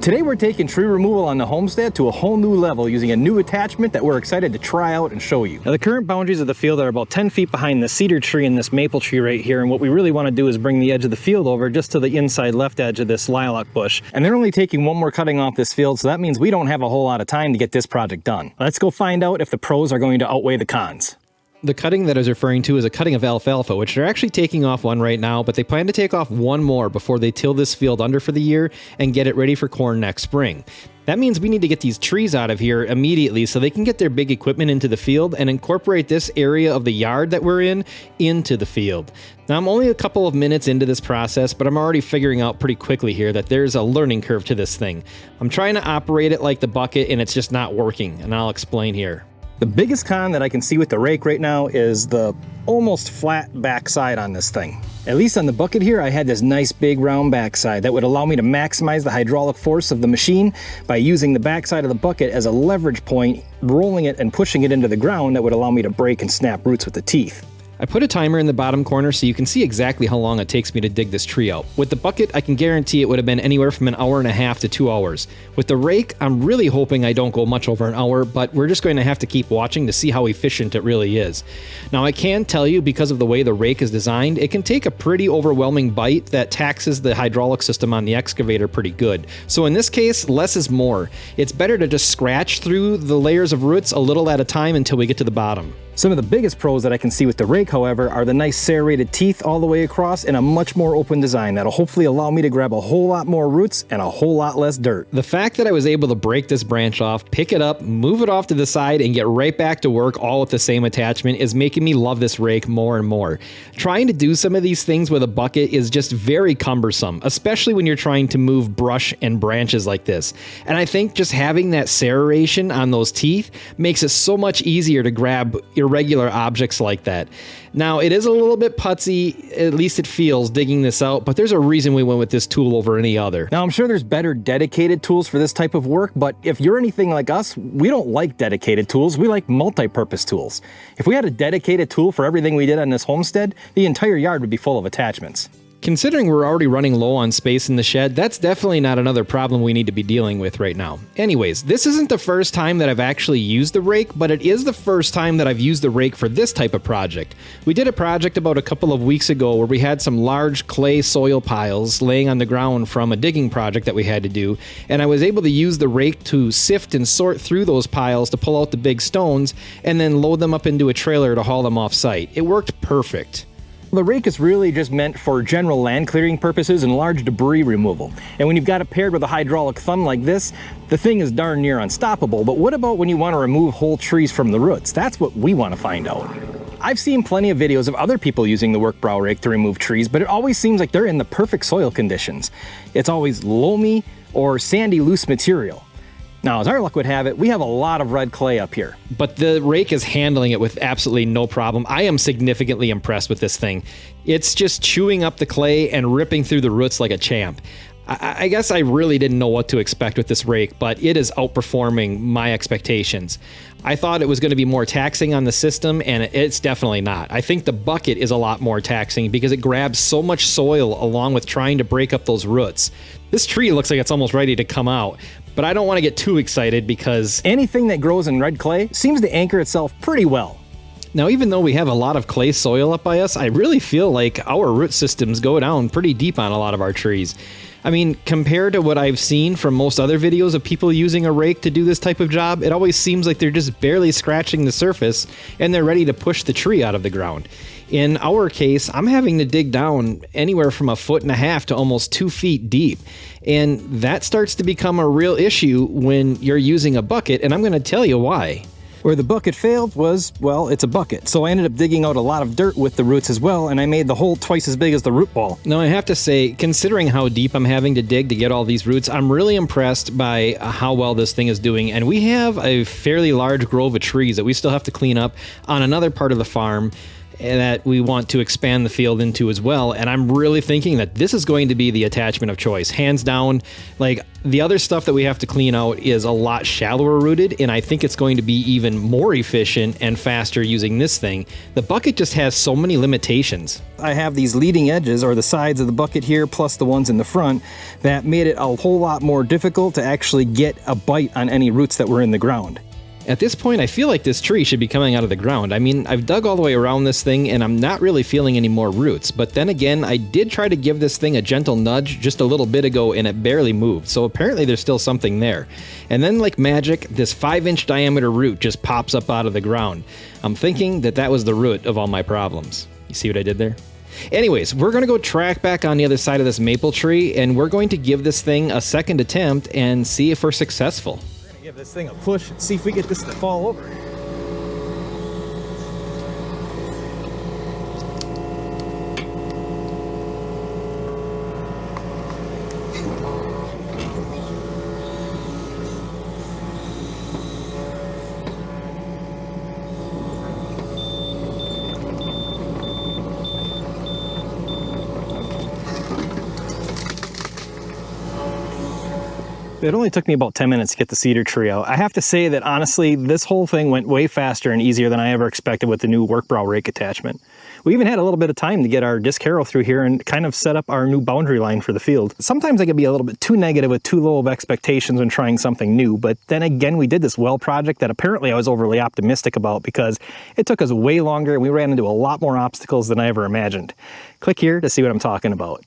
Today we're taking tree removal on the Homestead to a whole new level using a new attachment that we're excited to try out and show you. Now the current boundaries of the field are about 10 feet behind the cedar tree and this maple tree right here, and what we really want to do is bring the edge of the field over just to the inside left edge of this lilac bush. And they're only taking one more cutting off this field, so that means we don't have a whole lot of time to get this project done. Let's go find out if the pros are going to outweigh the cons. The cutting that I was referring to is a cutting of alfalfa, which they're actually taking off one right now, but they plan to take off one more before they till this field under for the year and get it ready for corn next spring. That means we need to get these trees out of here immediately so they can get their big equipment into the field and incorporate this area of the yard that we're in into the field. Now, I'm only a couple of minutes into this process, but I'm already figuring out pretty quickly here that there's a learning curve to this thing. I'm trying to operate it like the bucket and it's just not working, and I'll explain here. The biggest con that I can see with the rake right now is the almost flat backside on this thing. At least on the bucket here, I had this nice big round backside that would allow me to maximize the hydraulic force of the machine by using the backside of the bucket as a leverage point, rolling it and pushing it into the ground that would allow me to break and snap roots with the teeth. I put a timer in the bottom corner so you can see exactly how long it takes me to dig this tree out. With the bucket, I can guarantee it would have been anywhere from an hour and a half to 2 hours. With the rake, I'm really hoping I don't go much over an hour, but we're just going to have to keep watching to see how efficient it really is. Now, I can tell you, because of the way the rake is designed, it can take a pretty overwhelming bite that taxes the hydraulic system on the excavator pretty good. So in this case, less is more. It's better to just scratch through the layers of roots a little at a time until we get to the bottom. Some of the biggest pros that I can see with the rake, however, are the nice serrated teeth all the way across and a much more open design that'll hopefully allow me to grab a whole lot more roots and a whole lot less dirt. The fact that I was able to break this branch off, pick it up, move it off to the side, and get right back to work all with the same attachment is making me love this rake more and more. Trying to do some of these things with a bucket is just very cumbersome, especially when you're trying to move brush and branches like this. And I think just having that serration on those teeth makes it so much easier to grab irregular objects like that. Now, it is a little bit putsy, at least it feels, digging this out, but there's a reason we went with this tool over any other. Now, I'm sure there's better dedicated tools for this type of work, but if you're anything like us, we don't like dedicated tools, we like multi-purpose tools. If we had a dedicated tool for everything we did on this homestead, the entire yard would be full of attachments. Considering we're already running low on space in the shed, that's definitely not another problem we need to be dealing with right now. Anyways, this isn't the first time that I've actually used the rake, but it is the first time that I've used the rake for this type of project. We did a project about a couple of weeks ago where we had some large clay soil piles laying on the ground from a digging project that we had to do, and I was able to use the rake to sift and sort through those piles to pull out the big stones and then load them up into a trailer to haul them off site. It worked perfect. The rake is really just meant for general land clearing purposes and large debris removal. And when you've got it paired with a hydraulic thumb like this, the thing is darn near unstoppable. But what about when you want to remove whole trees from the roots? That's what we want to find out. I've seen plenty of videos of other people using the Werk Brau Rake to remove trees, but it always seems like they're in the perfect soil conditions. It's always loamy or sandy loose material. Now, as our luck would have it, we have a lot of red clay up here. But the rake is handling it with absolutely no problem. I am significantly impressed with this thing. It's just chewing up the clay and ripping through the roots like a champ. I guess I really didn't know what to expect with this rake, but it is outperforming my expectations. I thought it was going to be more taxing on the system, and it's definitely not. I think the bucket is a lot more taxing because it grabs so much soil along with trying to break up those roots. This tree looks like it's almost ready to come out, but I don't want to get too excited because anything that grows in red clay seems to anchor itself pretty well. Now, even though we have a lot of clay soil up by us, I really feel like our root systems go down pretty deep on a lot of our trees. I mean, compared to what I've seen from most other videos of people using a rake to do this type of job, it always seems like they're just barely scratching the surface and they're ready to push the tree out of the ground. In our case, I'm having to dig down anywhere from 1.5 feet to almost 2 feet deep. And that starts to become a real issue when you're using a bucket, and I'm going to tell you why. Where the bucket failed was, well, it's a bucket. So I ended up digging out a lot of dirt with the roots as well, and I made the hole twice as big as the root ball. Now, I have to say, considering how deep I'm having to dig to get all these roots, I'm really impressed by how well this thing is doing. And we have a fairly large grove of trees that we still have to clean up on another part of the farm. that we want to expand the field into as well. And I'm really thinking that this is going to be the attachment of choice, hands down. Like, the other stuff that we have to clean out is a lot shallower rooted, and I think it's going to be even more efficient and faster using this thing. The bucket just has so many limitations. I have these leading edges, or the sides of the bucket here, plus the ones in the front, that made it a whole lot more difficult to actually get a bite on any roots that were in the ground. At this point, I feel like this tree should be coming out of the ground. I mean, I've dug all the way around this thing and I'm not really feeling any more roots. But then again, I did try to give this thing a gentle nudge just a little bit ago and it barely moved. So apparently there's still something there. And then, like magic, this 5-inch diameter root just pops up out of the ground. I'm thinking that that was the root of all my problems. You see what I did there? Anyways, we're going to go track back on the other side of this maple tree and we're going to give this thing a second attempt and see if we're successful. Give this thing a push and see if we get this to fall over. It only took me about 10 minutes to get the cedar tree out. I have to say that honestly, this whole thing went way faster and easier than I ever expected with the new Werk Brau Rake attachment. We even had a little bit of time to get our disc harrow through here and kind of set up our new boundary line for the field. Sometimes I can be a little bit too negative with too low of expectations when trying something new, but then again, we did this well project that apparently I was overly optimistic about because it took us way longer and we ran into a lot more obstacles than I ever imagined. Click here to see what I'm talking about.